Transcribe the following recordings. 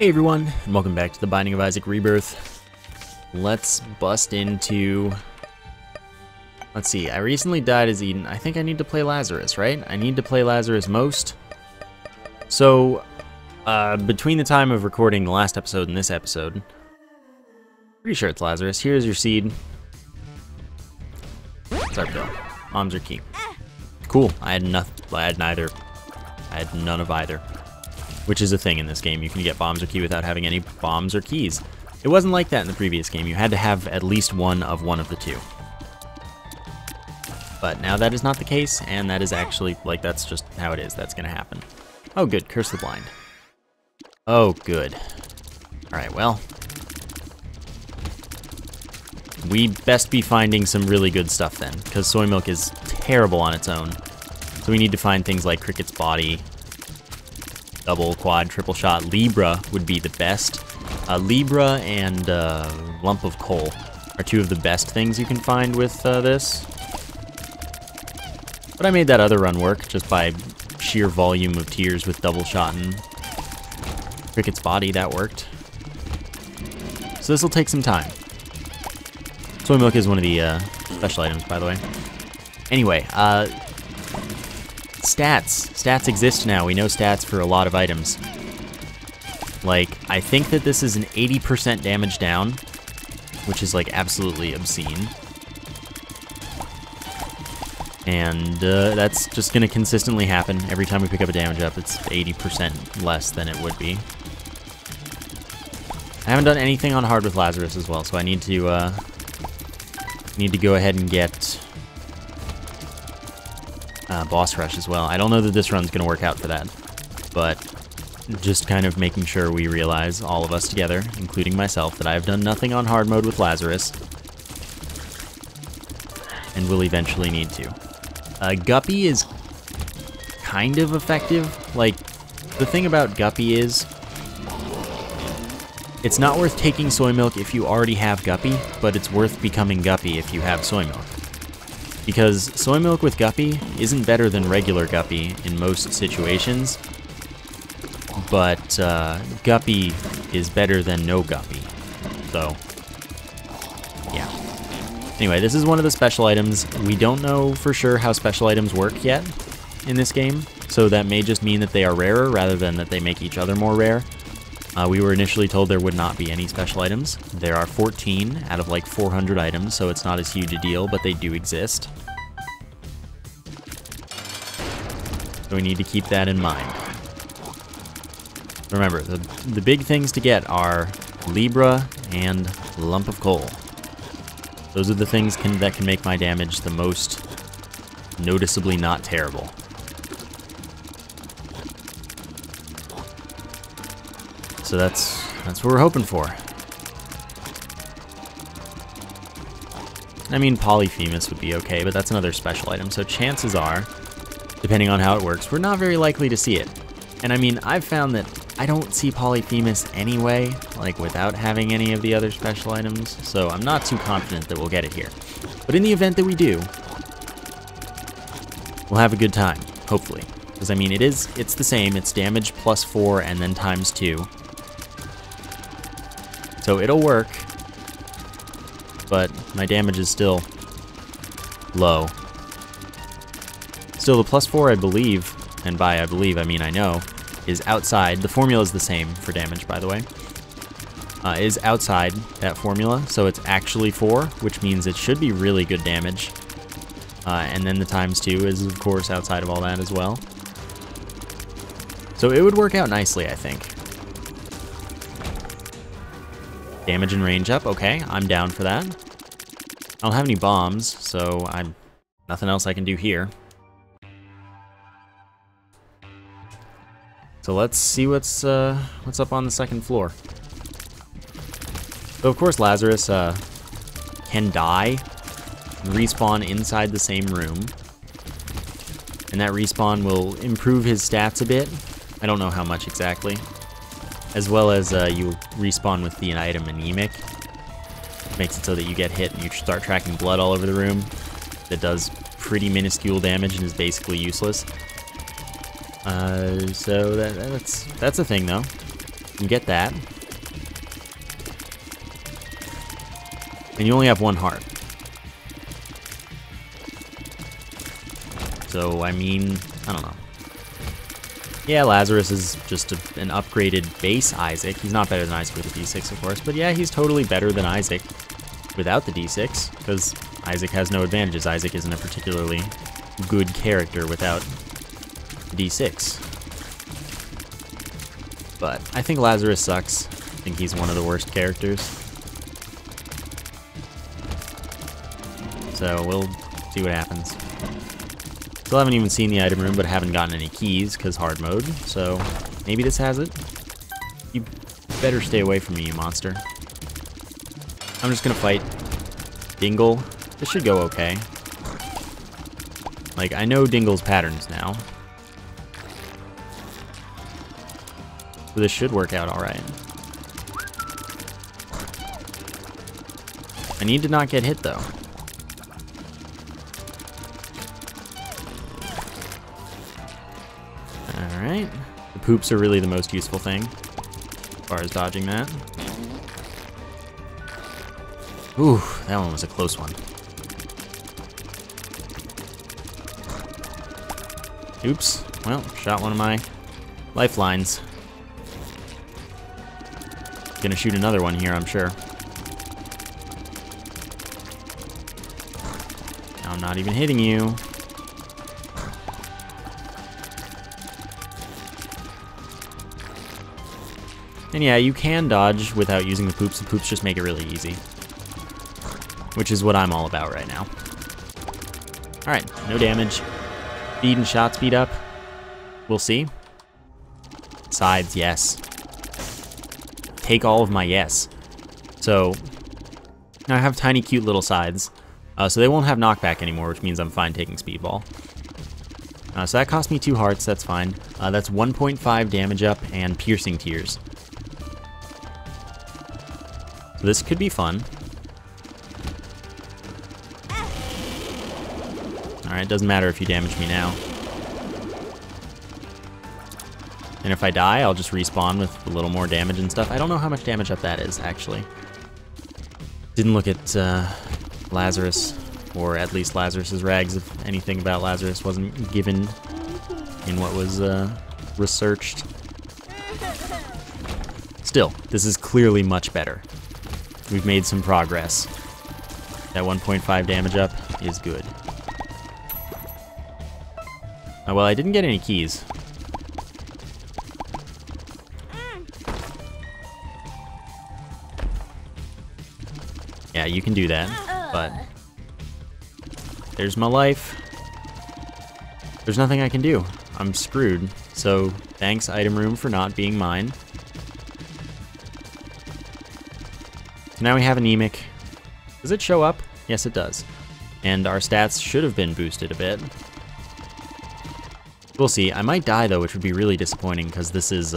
Hey everyone, and welcome back to the Binding of Isaac Rebirth. Let's bust into... Let's see, I recently died as Eden. I think I need to play Lazarus, right? I need to play Lazarus most. So, between the time of recording the last episode and this episode, pretty sure it's Lazarus. Here's your seed. Start bill. Moms are key. Cool, I had neither. I had none of either. Which is a thing in this game. You can get bombs or key without having any bombs or keys. It wasn't like that in the previous game. You had to have at least one of the two. But now that is not the case, and that is actually, like, that's just how it is. That's gonna happen. Oh, good. Curse the blind. Oh, good. Alright, well. We best be finding some really good stuff then, because soy milk is terrible on its own. So we need to find things like Cricket's body, double, quad, triple shot. Libra would be the best. Libra and lump of coal are two of the best things you can find with this. But I made that other run work just by sheer volume of tears with double shot and Cricket's body. That worked. So this will take some time. Soy milk is one of the special items, by the way. Anyway, stats. Stats exist now. We know stats for a lot of items. Like, I think that this is an 80% damage down, which is, like, absolutely obscene. And that's just going to consistently happen. Every time we pick up a damage up, it's 80% less than it would be. I haven't done anything on hard with Lazarus as well, so I need to go ahead and get boss rush as well. I don't know that this run's going to work out for that, but just kind of making sure we realize, all of us together, including myself, that I have done nothing on hard mode with Lazarus, and will eventually need to. Guppy is kind of effective. Like, the thing about Guppy is, it's not worth taking soy milk if you already have Guppy, but it's worth becoming Guppy if you have soy milk. Because soy milk with Guppy isn't better than regular Guppy in most situations, but Guppy is better than no Guppy. So, yeah. Anyway, this is one of the special items. We don't know for sure how special items work yet in this game, so that may just mean that they are rarer rather than that they make each other more rare. We were initially told there would not be any special items. There are 14 out of like 400 items, so it's not as huge a deal, but they do exist. So we need to keep that in mind. Remember, the big things to get are Libra and lump of coal. Those are the things that can make my damage the most noticeably not terrible. So that's what we're hoping for. I mean, Polyphemus would be okay, but that's another special item, so chances are, depending on how it works, we're not very likely to see it. And I mean, I've found that I don't see Polyphemus anyway, like without having any of the other special items, so I'm not too confident that we'll get it here. But in the event that we do, we'll have a good time, hopefully. Because I mean, it's the same, it's damage plus 4 and then times 2. So it'll work, but my damage is still low. Still, the plus 4, I believe, and by I believe, I mean I know, is outside. The formula is the same for damage, by the way. Is outside that formula, so it's actually 4, which means it should be really good damage. And then the times 2 is, of course, outside of all that as well. So it would work out nicely, I think. Damage and range up, okay, I'm down for that. I don't have any bombs, so nothing else I can do here. So let's see what's up on the second floor. So of course Lazarus can die and respawn inside the same room. And that respawn will improve his stats a bit. I don't know how much exactly. As well as you respawn with the item Anemic. Makes it so that you get hit and you start tracking blood all over the room. That does pretty minuscule damage and is basically useless. So that's a thing though. can get that. And you only have one heart. So, I mean, I don't know. Yeah, Lazarus is just an upgraded base Isaac. He's not better than Isaac with a D6, of course. But yeah, he's totally better than Isaac without the D6, because Isaac has no advantages. Isaac isn't a particularly good character without D6. But I think Lazarus sucks. I think he's one of the worst characters. So we'll see what happens. Still haven't even seen the item room, but haven't gotten any keys, because hard mode, so maybe this has it. You better stay away from me, you monster. I'm just gonna fight Dingle. This should go okay. Like, I know Dingle's patterns now. So this should work out alright. I need to not get hit, though. Alright. The poops are really the most useful thing, as far as dodging that. Ooh, that one was a close one. Oops. Well, shot one of my lifelines. Gonna shoot another one here, I'm sure. Now I'm not even hitting you. And yeah, you can dodge without using the poops. The poops just make it really easy. Which is what I'm all about right now. Alright, no damage. Speed and shot speed up. We'll see. Sides, yes. Take all of my yes. So, now I have tiny cute little sides. So they won't have knockback anymore, which means I'm fine taking speedball. So that cost me 2 hearts, that's fine. That's 1.5 damage up and piercing tears. So this could be fun. Alright, doesn't matter if you damage me now. And if I die, I'll just respawn with a little more damage and stuff. I don't know how much damage up that is, actually. Didn't look at Lazarus, or at least Lazarus's rags, if anything about Lazarus wasn't given in what was researched. Still, this is clearly much better. We've made some progress. That 1.5 damage up is good. Oh, well, I didn't get any keys. Yeah, you can do that, but there's my life. There's nothing I can do. I'm screwed. So thanks, item room, for not being mine. So now we have anemic. Does it show up? Yes, it does. And our stats should have been boosted a bit. We'll see. I might die, though, which would be really disappointing, because this is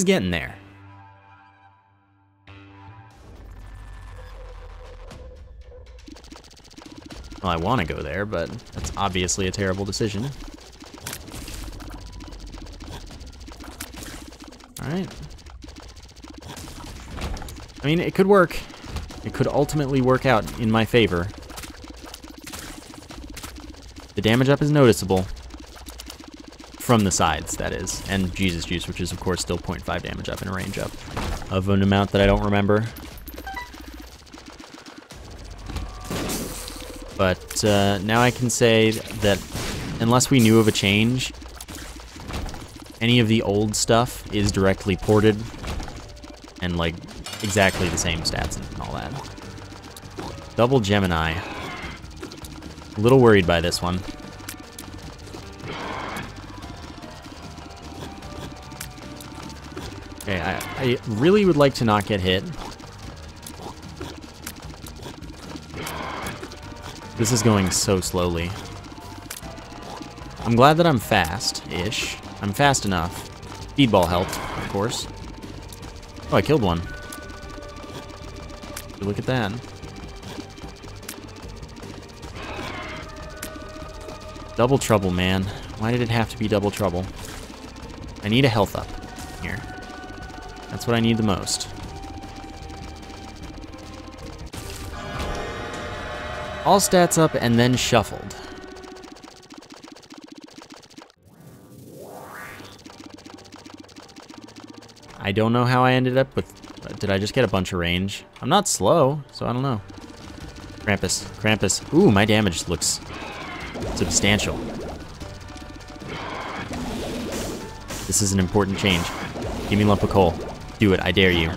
getting there. Well, I want to go there, but that's obviously a terrible decision. Alright. I mean, it could work. It could ultimately work out in my favor. The damage up is noticeable. From the sides, that is. And Jesus Juice, which is, of course, still 0.5 damage up and a range up of an amount that I don't remember. But now I can say that unless we knew of a change, any of the old stuff is directly ported and like exactly the same stats and all that. Double Gemini. A little worried by this one. Okay, I really would like to not get hit. This is going so slowly. I'm glad that I'm fast-ish. I'm fast enough. Speedball helped, of course. Oh, I killed one. Look at that. Double trouble, man. Why did it have to be double trouble? I need a health up. here. That's what I need the most. All stats up and then shuffled. I don't know how I ended up with... Did I just get a bunch of range? I'm not slow, so I don't know. Krampus, Krampus. Ooh, my damage looks substantial. This is an important change. Give me lump of coal. Do it, I dare you.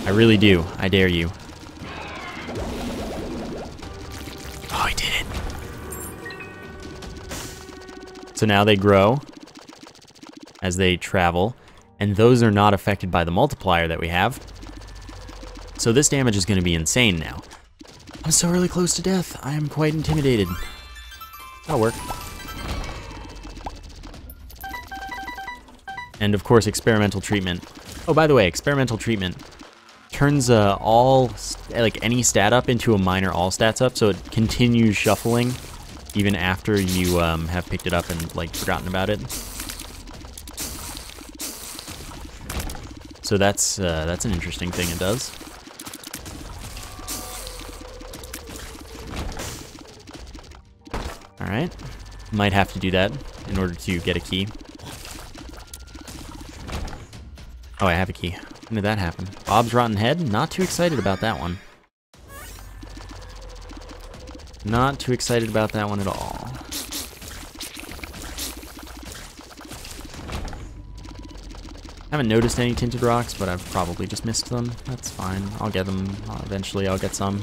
I really do, I dare you. Oh, I did it. So now they grow as they travel, and those are not affected by the multiplier that we have. So this damage is going to be insane now. I'm so really close to death. I am quite intimidated. That'll work. And of course, experimental treatment. Oh, by the way, experimental treatment turns any stat up into a minor all stats up, so it continues shuffling even after you have picked it up and like forgotten about it. So that's an interesting thing it does. All right, might have to do that in order to get a key. Oh, I have a key. When did that happen? Bob's Rotten Head? Not too excited about that one. Not too excited about that one at all. Haven't noticed any tinted rocks, but I've probably just missed them. That's fine. I'll get them. Eventually I'll get some.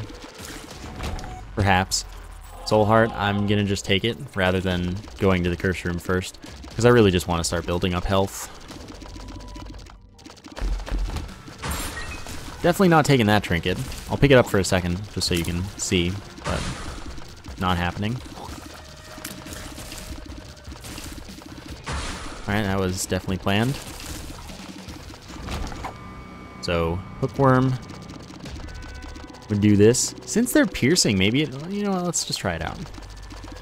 Perhaps. Soul Heart, I'm gonna just take it rather than going to the curse room first, because I really just want to start building up health. Definitely not taking that trinket. I'll pick it up for a second, just so you can see, but not happening. Alright, that was definitely planned. So, hookworm would do this. Since they're piercing, maybe it, you know what, let's just try it out.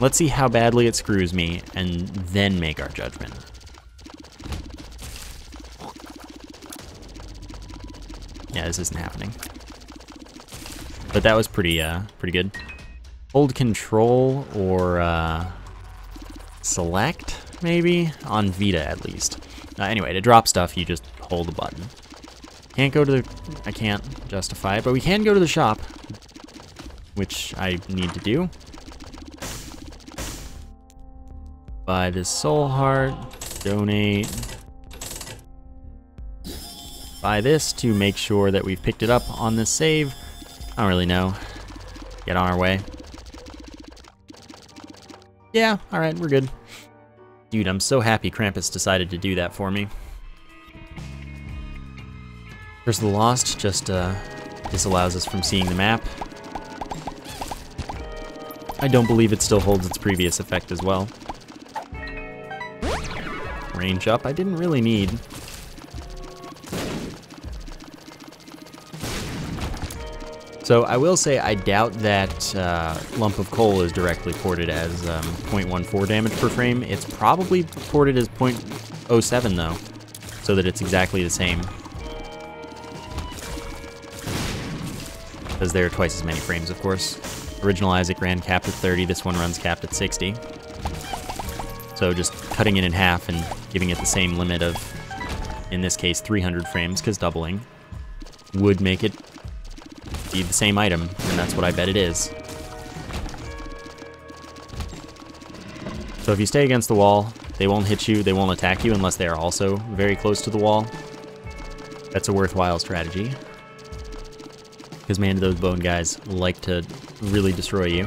Let's see how badly it screws me, and then make our judgment. Yeah, this isn't happening. But that was pretty good. Hold control or select, maybe? On Vita, at least. Anyway, to drop stuff, you just hold the button. Can't go to the... I can't justify it, but we can go to the shop, which I need to do. Buy this soul heart, donate. Buy this to make sure that we've picked it up on this save. I don't really know. Get on our way. Yeah, alright, we're good. Dude, I'm so happy Krampus decided to do that for me. Curse of the Lost just disallows us from seeing the map. I don't believe it still holds its previous effect as well. Range up, I didn't really need. So I will say I doubt that Lump of Coal is directly ported as 0.14 damage per frame. It's probably ported as 0.07 though, so that it's exactly the same. Because there are twice as many frames, of course. Original Isaac ran capped at 30, this one runs capped at 60. So just cutting it in half and giving it the same limit of, in this case, 300 frames, because doubling, would make it be the same item, and that's what I bet it is. So if you stay against the wall, they won't hit you, they won't attack you unless they are also very close to the wall. That's a worthwhile strategy. Because man, those bone guys like to really destroy you.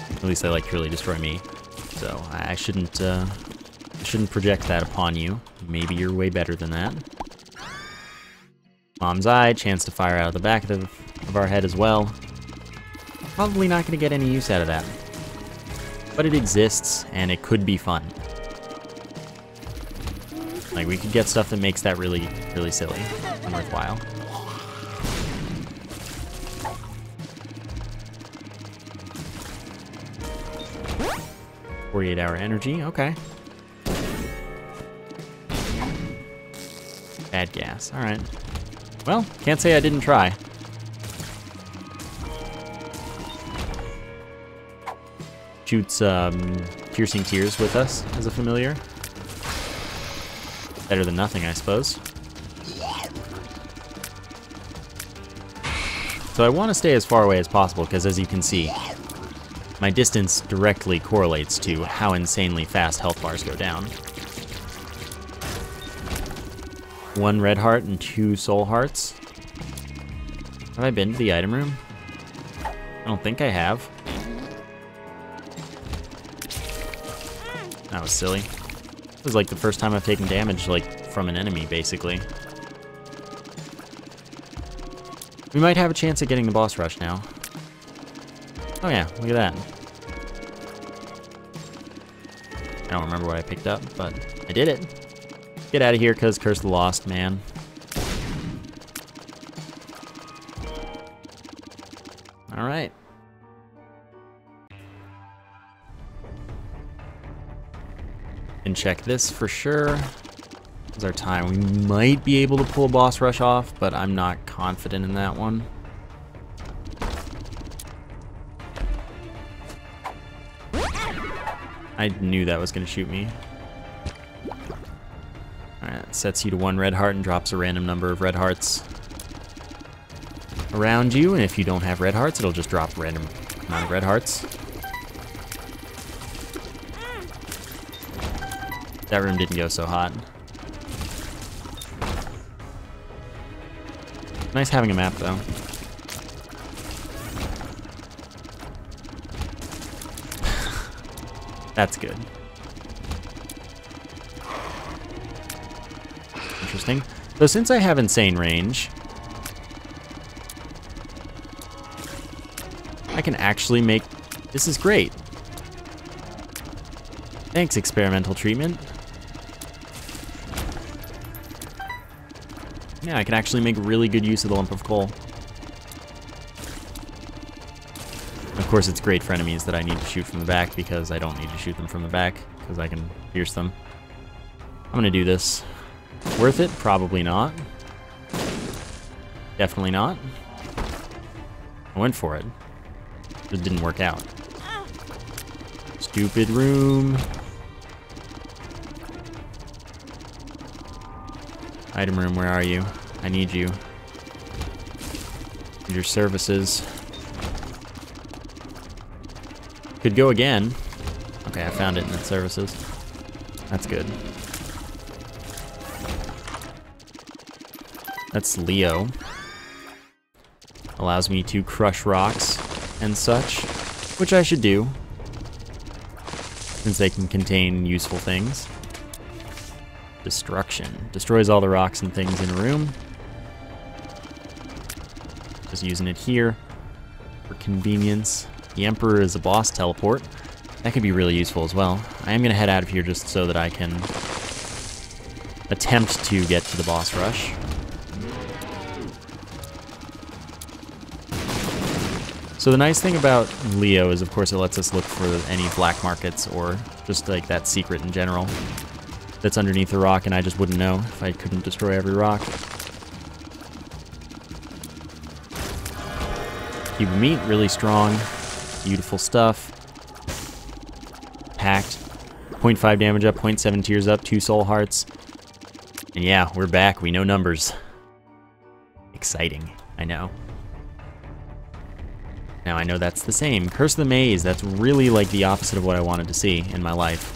At least they like to really destroy me. So I shouldn't project that upon you. Maybe you're way better than that. Mom's Eye, chance to fire out of the back of our head as well. Probably not going to get any use out of that. But it exists, and it could be fun. Like, we could get stuff that makes that really, really silly and worthwhile. 48-hour energy, okay. Bad gas. Alright. Well, can't say I didn't try. Shoots Piercing Tears with us as a familiar. Better than nothing, I suppose. So I want to stay as far away as possible, because as you can see, my distance directly correlates to how insanely fast health bars go down. 1 red heart and 2 soul hearts. Have I been to the item room? I don't think I have. That was silly. It was like the first time I've taken damage, like, from an enemy, basically. We might have a chance at getting the boss rush now. Oh yeah, look at that. I don't remember what I picked up, but I did it. Get out of here, cause Curse the Lost, man. Alright. And check this for sure. This is our time. We might be able to pull a boss rush off, but I'm not confident in that one. I knew that was gonna shoot me. Alright, that sets you to 1 red heart and drops a random number of red hearts around you, and if you don't have red hearts, it'll just drop a random amount of red hearts. That room didn't go so hot. Nice having a map, though. That's good. Interesting. So since I have insane range, I can actually make... This is great. Thanks, experimental treatment. Yeah, I can actually make really good use of the lump of coal. Of course, it's great for enemies that I need to shoot from the back, because I don't need to shoot them from the back, because I can pierce them. I'm gonna do this. Worth it? Probably not. Definitely not. I went for it. It didn't work out. Stupid room. Item room, where are you? I need you. Need your services. Could go again. Okay, I found it in the services. That's good. That's Leo. Allows me to crush rocks and such, which I should do, since they can contain useful things. Destruction. Destroys all the rocks and things in a room. Just using it here for convenience. The Emperor is a boss teleport. That could be really useful as well. I am going to head out of here just so that I can attempt to get to the boss rush. So the nice thing about Leo is, of course, it lets us look for any black markets or just like that secret in general that's underneath the rock, and I just wouldn't know if I couldn't destroy every rock. Cube of meat, really strong, beautiful stuff. Packed. 0.5 damage up, 0.7 tears up, 2 soul hearts. And yeah, we're back, we know numbers. Exciting, I know. Now I know that's the same. Curse of the Maze, that's really like the opposite of what I wanted to see in my life.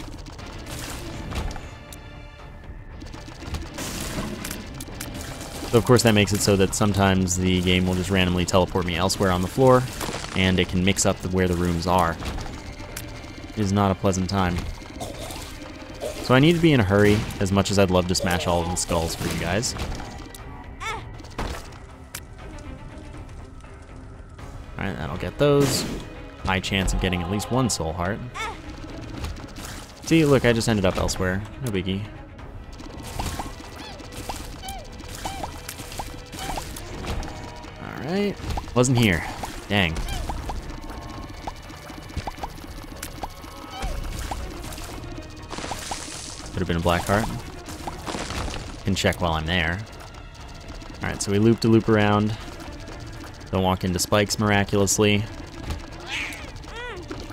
So of course that makes it so that sometimes the game will just randomly teleport me elsewhere on the floor, and it can mix up where the rooms are. It is not a pleasant time. So I need to be in a hurry, as much as I'd love to smash all of the skulls for you guys. Alright, that'll get those. High chance of getting at least 1 soul heart. See, look, I just ended up elsewhere. No biggie. Alright. Wasn't here. Dang. Could have been a black heart. Can check while I'm there. Alright, so we loop around. Don't walk into spikes miraculously.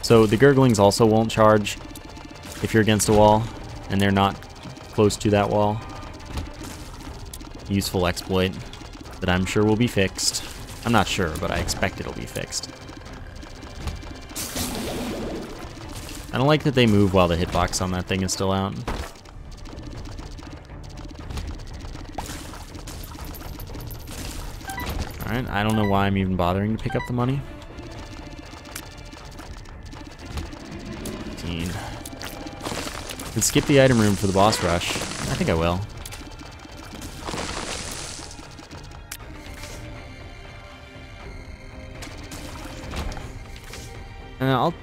So the gurglings also won't charge if you're against a wall and they're not close to that wall. Useful exploit that I'm sure will be fixed. I'm not sure, but I expect it'll be fixed. I don't like that they move while the hitbox on that thing is still out. Alright, I don't know why I'm even bothering to pick up the money. 15. Could skip the item room for the boss rush. I think I will.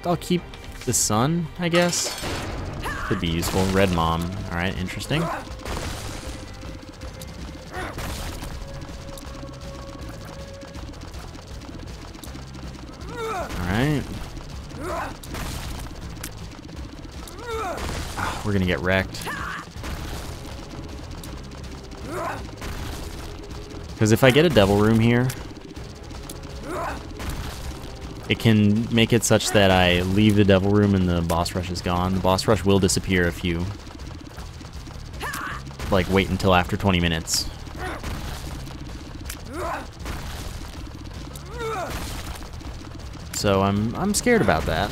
I'll keep the sun, I guess. Could be useful. Red Mom. Alright, interesting. Alright. Oh, we're gonna get wrecked. Because if I get a devil room here, it can make it such that I leave the devil room and the boss rush is gone. The boss rush will disappear if you, like, wait until after 20 minutes. So I'm scared about that.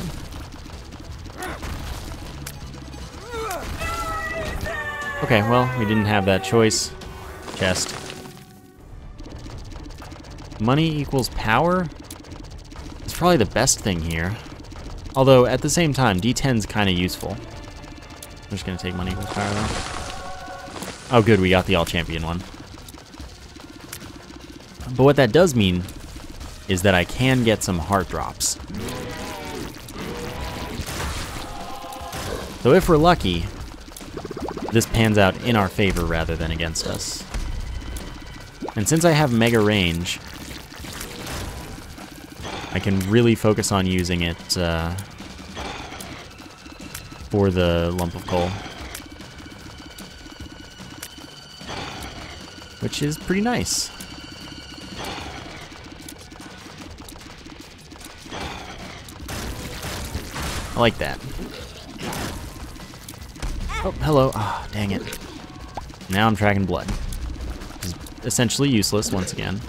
Okay, well, we didn't have that choice. Chest. Money equals power? It's probably the best thing here. Although, at the same time, D10's kind of useful. I'm just gonna take money equals power, though. Oh, good, we got the all-champion one. But what that does mean is that I can get some heart drops. So if we're lucky, this pans out in our favor rather than against us. And since I have mega range, I can really focus on using it for the lump of coal. Which is pretty nice. I like that. Oh, hello. Ah, oh, dang it. Now I'm tracking blood. Which is essentially useless once again.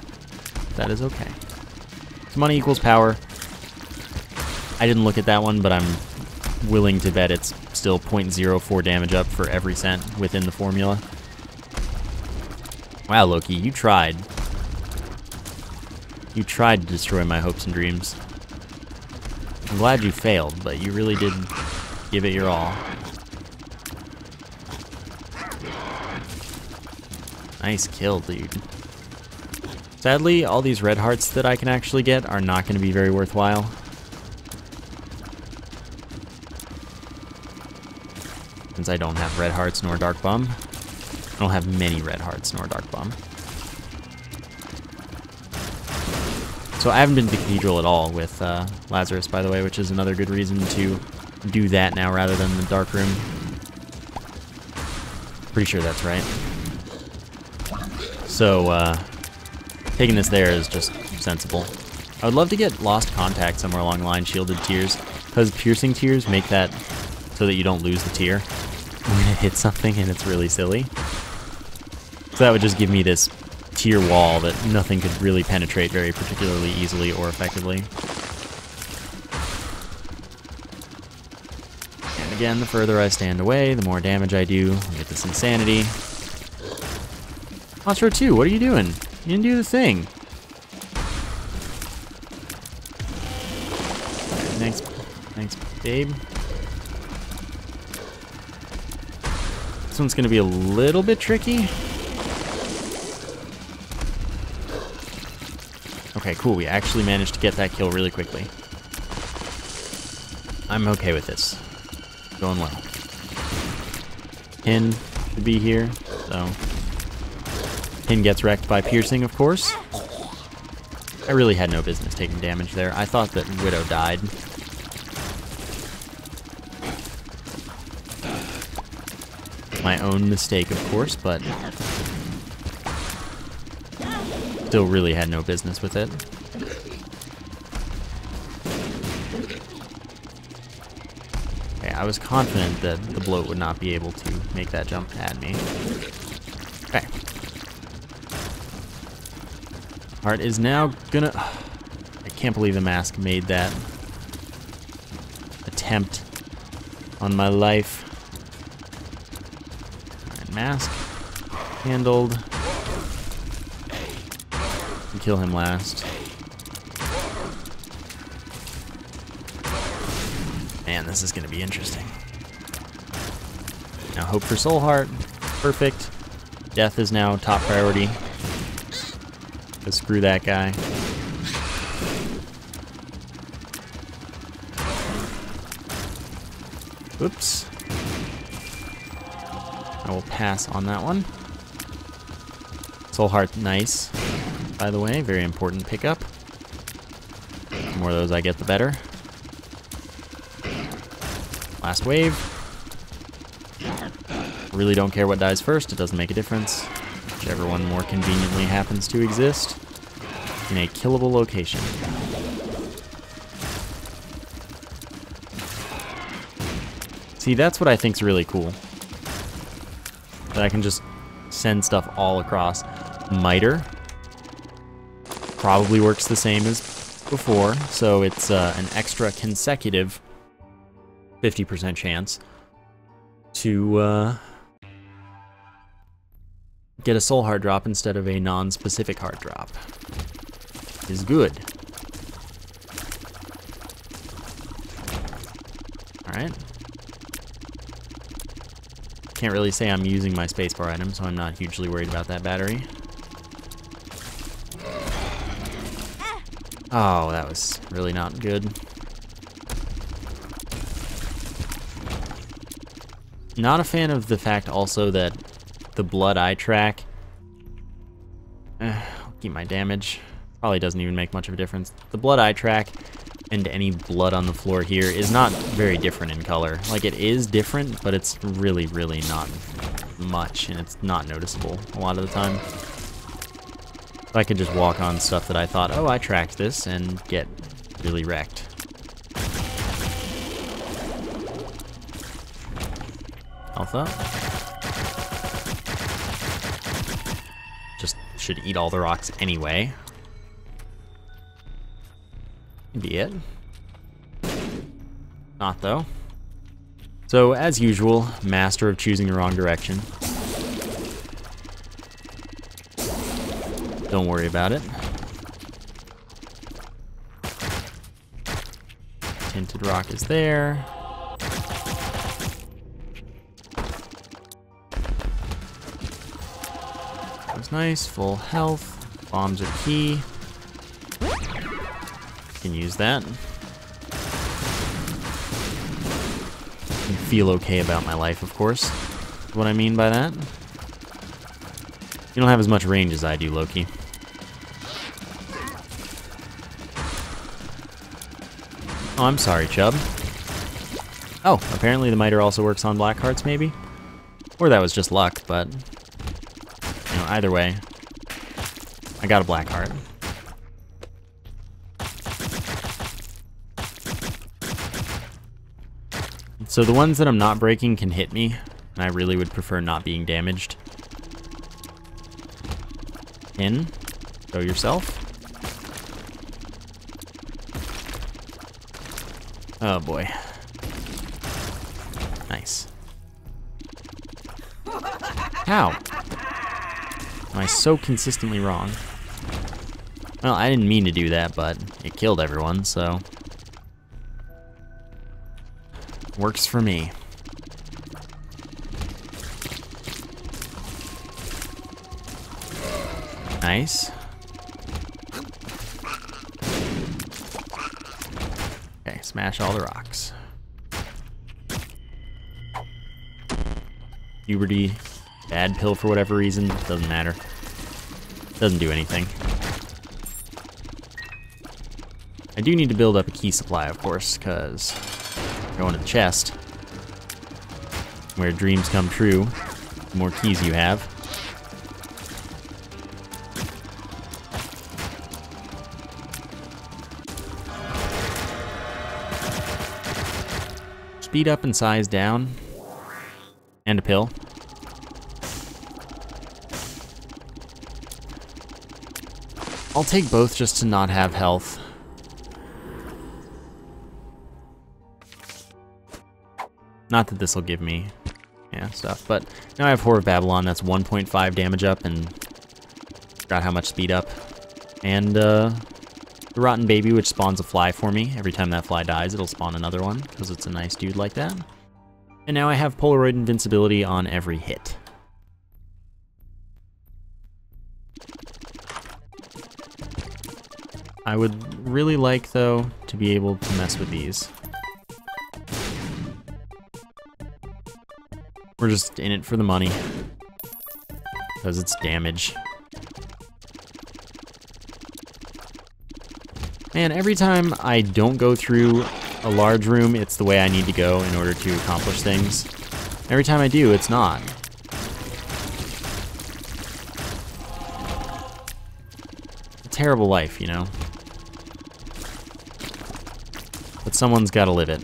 That is okay. So money equals power. I didn't look at that one, but I'm willing to bet it's still 0.04 damage up for every cent within the formula. Wow, Loki, you tried. You tried to destroy my hopes and dreams. I'm glad you failed, but you really did give it your all. Nice kill, dude. Sadly, all these red hearts that I can actually get are not going to be very worthwhile. Since I don't have red hearts nor dark bum. I don't have many red hearts nor dark bum. So I haven't been to the cathedral at all with Lazarus, by the way, which is another good reason to do that now rather than the dark room. Pretty sure that's right. So, taking this there is just sensible. I would love to get Lost Contact somewhere along the line, Shielded Tears, because Piercing Tears make that so that you don't lose the tear when it hits something and it's really silly. So that would just give me this tier wall that nothing could really penetrate very particularly easily or effectively. And again, the further I stand away, the more damage I do. I get this insanity. Monstro 2, what are you doing? You didn't do the thing. Thanks, babe. This one's gonna be a little bit tricky. Okay, cool, we actually managed to get that kill really quickly. I'm okay with this. Going well. Pin should be here, so... Pin gets wrecked by piercing, of course. I really had no business taking damage there. I thought that Widow died. My own mistake, of course, but still really had no business with it. Okay, I was confident that the bloat would not be able to make that jump at me. Okay. Heart is now gonna... I can't believe the mask made that attempt on my life. Alright, mask. Handled. Kill him last. Man, this is gonna be interesting. Now hope for soul heart. Perfect. Death is now top priority. But screw that guy. Oops. I will pass on that one. Soul heart, nice. By the way, very important pickup. The more of those I get, the better. Last wave. Really don't care what dies first, it doesn't make a difference. Whichever one more conveniently happens to exist in a killable location. See, that's what I think's really cool. That I can just send stuff all across. Miter probably works the same as before, so it's an extra consecutive 50% chance to get a soul heart drop instead of a non-specific heart drop. Is good. Alright. Can't really say I'm using my spacebar item, so I'm not hugely worried about that battery. Oh, that was really not good. Not a fan of the fact also that the blood eye track, I'll keep my damage, probably doesn't even make much of a difference. The blood eye track and any blood on the floor here is not very different in color. Like, it is different, but it's really, really not much, and it's not noticeable a lot of the time. I could just walk on stuff that I thought, oh, I tracked this, and get really wrecked. Health up. Just should eat all the rocks anyway. Be it. Not though. So, as usual, master of choosing the wrong direction. Don't worry about it. Tinted rock is there. That was nice, full health. Bombs are key. Can use that. Can feel okay about my life, of course. What I mean by that. You don't have as much range as I do, Loki. Oh, I'm sorry, Chubb. Oh, apparently the miter also works on black hearts, maybe? Or that was just luck, but... you know, either way. I got a black heart. So the ones that I'm not breaking can hit me, and I really would prefer not being damaged. In. Go yourself. Oh boy. Nice. How? Am I so consistently wrong? Well, I didn't mean to do that, but it killed everyone, so... works for me. Nice. Okay, smash all the rocks. Puberty, bad pill for whatever reason, doesn't matter. Doesn't do anything. I do need to build up a key supply, of course, because going to the chest, where dreams come true, the more keys you have. Speed up and size down. And a pill. I'll take both just to not have health. Not that this will give me, stuff, but now I have Whore of Babylon, that's 1.5 damage up, and forgot how much speed up. And the Rotten Baby, which spawns a fly for me. Every time that fly dies, it'll spawn another one, because it's a nice dude like that. And now I have Polaroid invincibility on every hit. I would really like, though, to be able to mess with these. We're just in it for the money, because it's damage. Man, every time I don't go through a large room, it's the way I need to go in order to accomplish things. Every time I do, it's not. It's a terrible life, you know? But someone's gotta live it.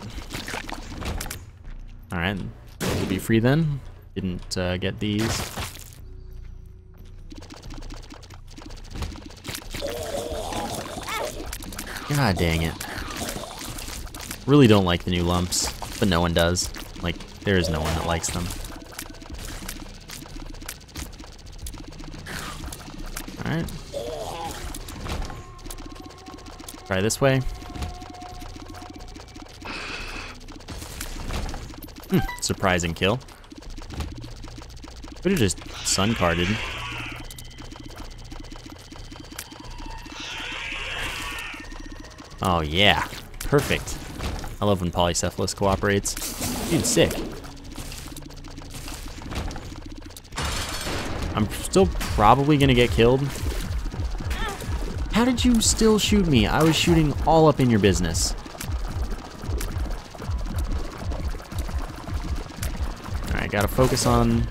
Alright. Will be free then. Didn't get these. God dang it. Really don't like the new lumps, but no one does. Like, there is no one that likes them. Alright. Try this way. Surprising kill. Could have just sun carded. Oh yeah, perfect. I love when Polycephalus cooperates. Dude, sick. I'm still probably gonna get killed. How did you still shoot me? I was shooting all up in your business. Gotta focus on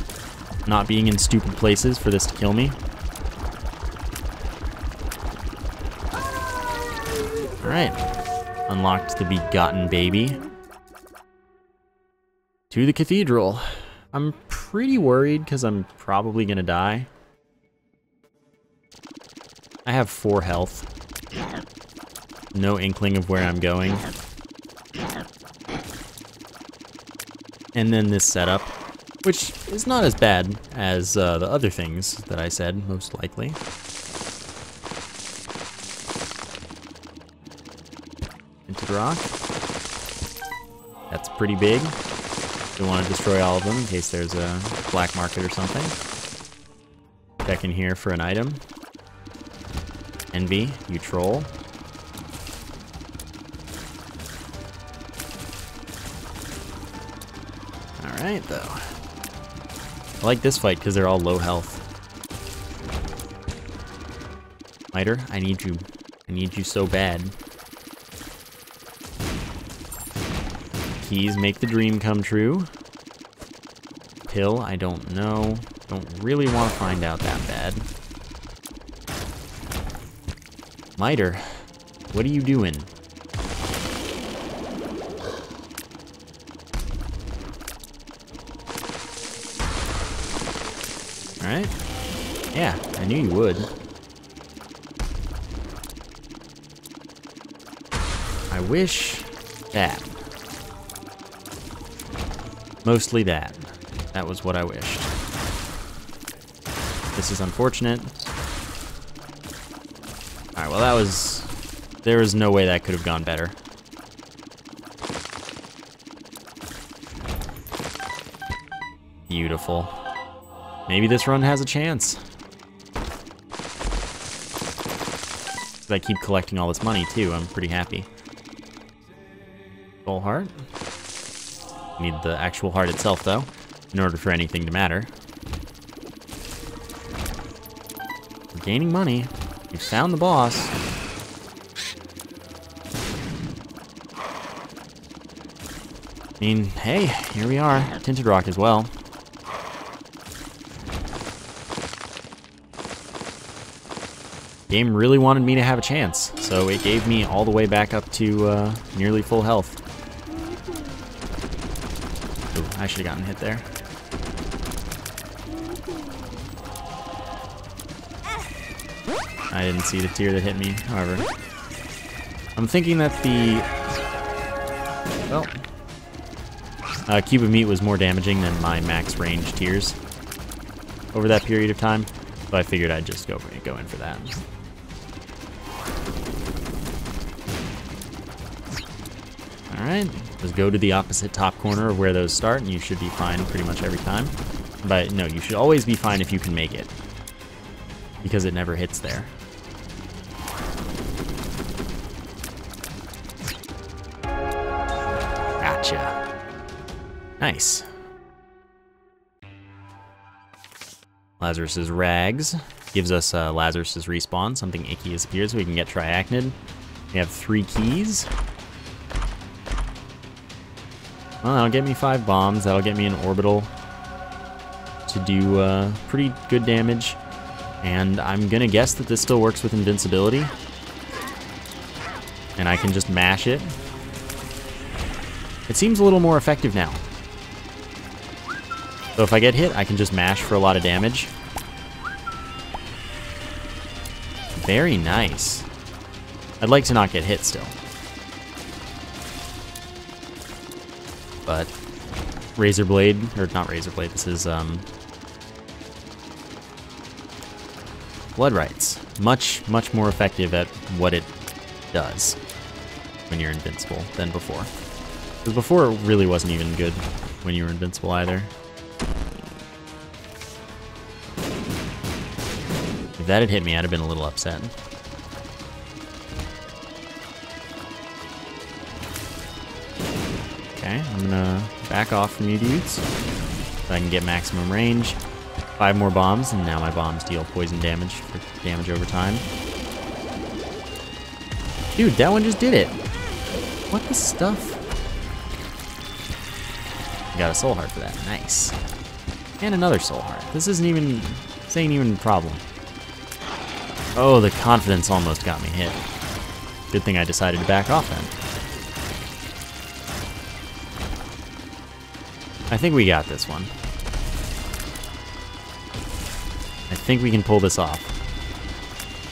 not being in stupid places for this to kill me. Alright. Unlocked the Begotten Baby. To the Cathedral. I'm pretty worried because I'm probably gonna die. I have 4 health. No inkling of where I'm going. And then this setup, which is not as bad as the other things that I said, most likely. Into the rock. That's pretty big. We want to destroy all of them in case there's a black market or something. Check in here for an item. Envy, you troll. Alright, though. I like this fight because they're all low health. Miter, I need you. I need you so bad. Keys make the dream come true. Pill, I don't know. Don't really want to find out that bad. Miter, what are you doing? Alright. Yeah, I knew you would. I wish that. Mostly that. That was what I wished. This is unfortunate. Alright, well that was... There was no way that could have gone better. Beautiful. Maybe this run has a chance. I keep collecting all this money too, I'm pretty happy. Soul heart. Need the actual heart itself though, in order for anything to matter. We're gaining money. We found the boss. I mean, hey, here we are. Tinted rock as well. game really wanted me to have a chance, so it gave me all the way back up to nearly full health. Ooh, I should have gotten hit there. I didn't see the tier that hit me, however. I'm thinking that the... well... Cube of Meat was more damaging than my max range tiers over that period of time, so I figured I'd just go in for that. Alright, just go to the opposite top corner of where those start, and you should be fine pretty much every time. But no, you should always be fine if you can make it, because it never hits there. Gotcha. Nice. Lazarus's Rags gives us Lazarus's Respawn. Something icky has appeared, so we can get Triachnid. We have 3 keys. Well, that'll get me 5 bombs. That'll get me an orbital to do pretty good damage. And I'm gonna guess that this still works with invincibility. And I can just mash it. It seems a little more effective now. So if I get hit, I can just mash for a lot of damage. Very nice. I'd like to not get hit still. But Razor Blade, or not Razor Blade, this is Blood Rights. Much more effective at what it does when you're invincible than before. Because before it really wasn't even good when you were invincible either. If that had hit me, I'd have been a little upset. Okay, I'm gonna back off from you dudes so I can get maximum range. 5 more bombs, and now my bombs deal poison damage for damage over time. Dude, that one just did it. What the stuff? Got a soul heart for that. Nice. And another soul heart. This ain't even a problem. Oh, the confidence almost got me hit. Good thing I decided to back off then. I think we got this one. I think we can pull this off.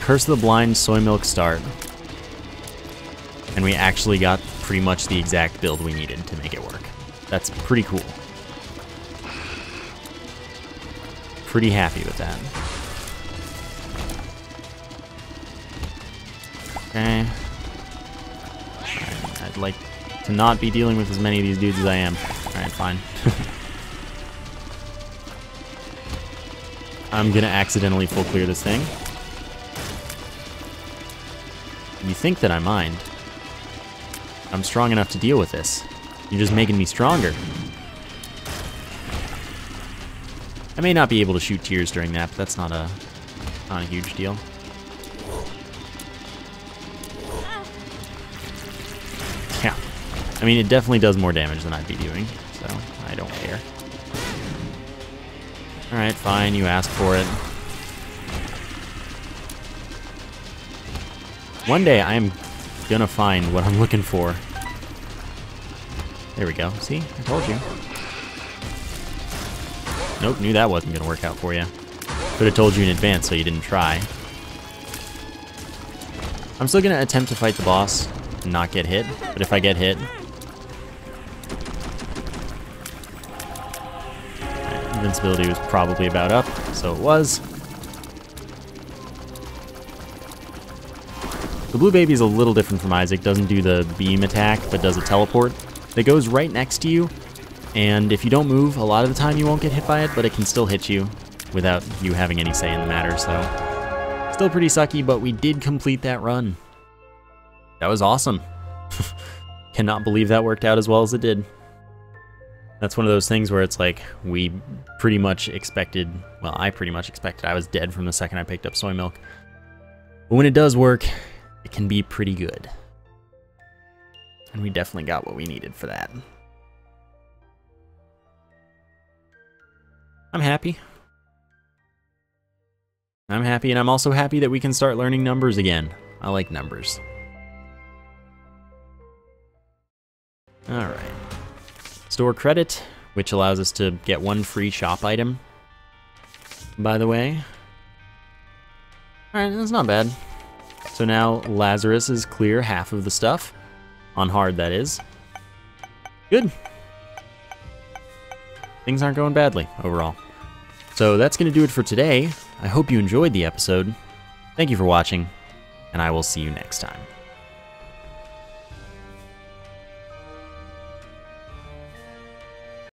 Curse of the Blind Soy Milk start. And we actually got pretty much the exact build we needed to make it work. That's pretty cool. Pretty happy with that. Okay. I'd like to not be dealing with as many of these dudes as I am. Alright, fine. I'm gonna accidentally full clear this thing. You think that I mind. I'm strong enough to deal with this. You're just making me stronger. I may not be able to shoot tiers during that, but that's not a huge deal. Yeah. I mean, it definitely does more damage than I'd be doing, so I don't care. Alright, fine, you asked for it. One day I am gonna find what I'm looking for. There we go. See? I told you. Nope, knew that wasn't gonna work out for you. Could have told you in advance so you didn't try. I'm still gonna attempt to fight the boss and not get hit, but if I get hit... Right, invincibility was probably about up, so it was. The blue baby is a little different from Isaac, doesn't do the beam attack, but does a teleport that goes right next to you, and if you don't move, a lot of the time you won't get hit by it, but it can still hit you without you having any say in the matter, so still pretty sucky, but we did complete that run. That was awesome. Cannot believe that worked out as well as it did. That's one of those things where it's like, we pretty much expected, well, I pretty much expected I was dead from the second I picked up soy milk. But when it does work, it can be pretty good. And we definitely got what we needed for that. I'm happy. I'm happy, and I'm also happy that we can start learning numbers again. I like numbers. Alright. Store credit, which allows us to get 1 free shop item, by the way. Alright, that's not bad. So now Lazarus is clear half of the stuff. On hard, that is. Good. Things aren't going badly, overall. So that's going to do it for today. I hope you enjoyed the episode. Thank you for watching, and I will see you next time.